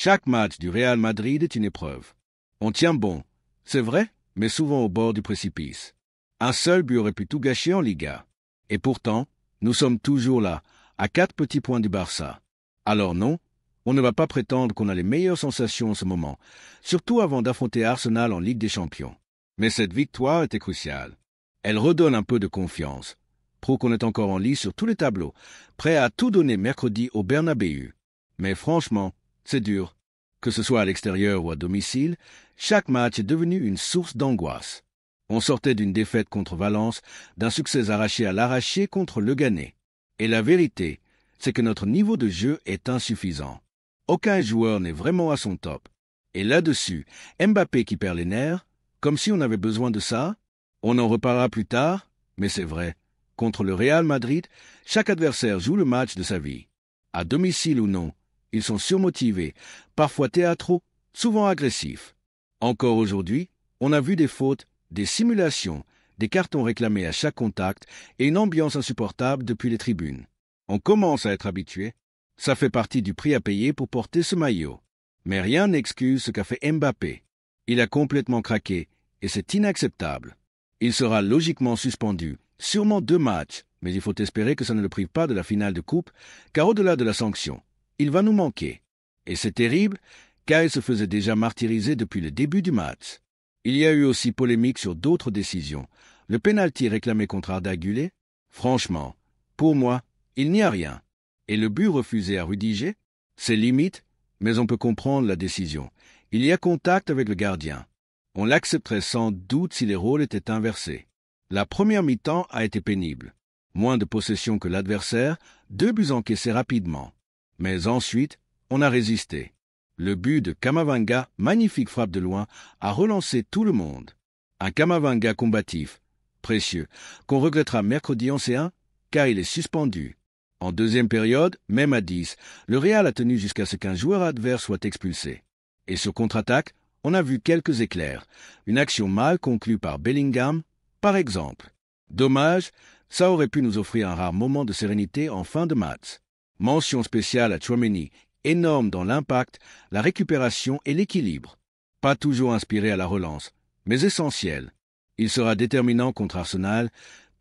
Chaque match du Real Madrid est une épreuve. On tient bon, c'est vrai, mais souvent au bord du précipice. Un seul but aurait pu tout gâcher en Liga. Et pourtant, nous sommes toujours là, à 4 petits points du Barça. Alors non, on ne va pas prétendre qu'on a les meilleures sensations en ce moment, surtout avant d'affronter Arsenal en Ligue des Champions. Mais cette victoire était cruciale. Elle redonne un peu de confiance. Prouve qu'on est encore en lice sur tous les tableaux, prêt à tout donner mercredi au Bernabéu. Mais franchement, c'est dur. Que ce soit à l'extérieur ou à domicile, chaque match est devenu une source d'angoisse. On sortait d'une défaite contre Valence, d'un succès arraché à l'arraché contre Leganés. Et la vérité, c'est que notre niveau de jeu est insuffisant. Aucun joueur n'est vraiment à son top. Et là-dessus, Mbappé qui perd les nerfs, comme si on avait besoin de ça. On en reparlera plus tard, mais c'est vrai. Contre le Real Madrid, chaque adversaire joue le match de sa vie. À domicile ou non, ils sont surmotivés, parfois théâtraux, souvent agressifs. Encore aujourd'hui, on a vu des fautes, des simulations, des cartons réclamés à chaque contact et une ambiance insupportable depuis les tribunes. On commence à être habitué. Ça fait partie du prix à payer pour porter ce maillot. Mais rien n'excuse ce qu'a fait Mbappé. Il a complètement craqué et c'est inacceptable. Il sera logiquement suspendu, sûrement 2 matchs, mais il faut espérer que ça ne le prive pas de la finale de coupe, car au-delà de la sanction, il va nous manquer. Et c'est terrible, car il se faisait déjà martyriser depuis le début du match. Il y a eu aussi polémique sur d'autres décisions. Le pénalty réclamé contre Arda Güler, franchement, pour moi, il n'y a rien. Et le but refusé à Rudiger, c'est limite, mais on peut comprendre la décision. Il y a contact avec le gardien. On l'accepterait sans doute si les rôles étaient inversés. La première mi-temps a été pénible. Moins de possession que l'adversaire, 2 buts encaissés rapidement. Mais ensuite, on a résisté. Le but de Camavinga, magnifique frappe de loin, a relancé tout le monde. Un Camavinga combatif, précieux, qu'on regrettera mercredi en C1, car il est suspendu. En deuxième période, même à 10, le Real a tenu jusqu'à ce qu'un joueur adverse soit expulsé. Et sur contre-attaque, on a vu quelques éclairs. Une action mal conclue par Bellingham, par exemple. Dommage, ça aurait pu nous offrir un rare moment de sérénité en fin de match. Mention spéciale à Tchouaméni, énorme dans l'impact, la récupération et l'équilibre. Pas toujours inspiré à la relance, mais essentiel. Il sera déterminant contre Arsenal,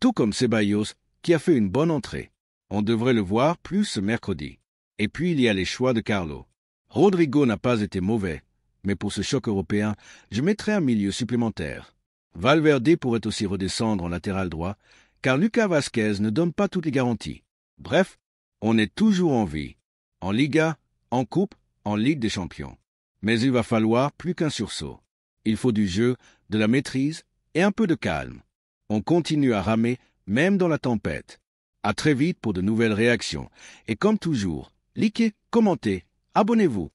tout comme Ceballos, qui a fait une bonne entrée. On devrait le voir plus ce mercredi. Et puis il y a les choix de Carlo. Rodrigo n'a pas été mauvais, mais pour ce choc européen, je mettrai un milieu supplémentaire. Valverde pourrait aussi redescendre en latéral droit, car Lucas Vazquez ne donne pas toutes les garanties. Bref, on est toujours en vie. En Liga, en Coupe, en Ligue des Champions. Mais il va falloir plus qu'un sursaut. Il faut du jeu, de la maîtrise et un peu de calme. On continue à ramer, même dans la tempête. À très vite pour de nouvelles réactions. Et comme toujours, likez, commentez, abonnez-vous.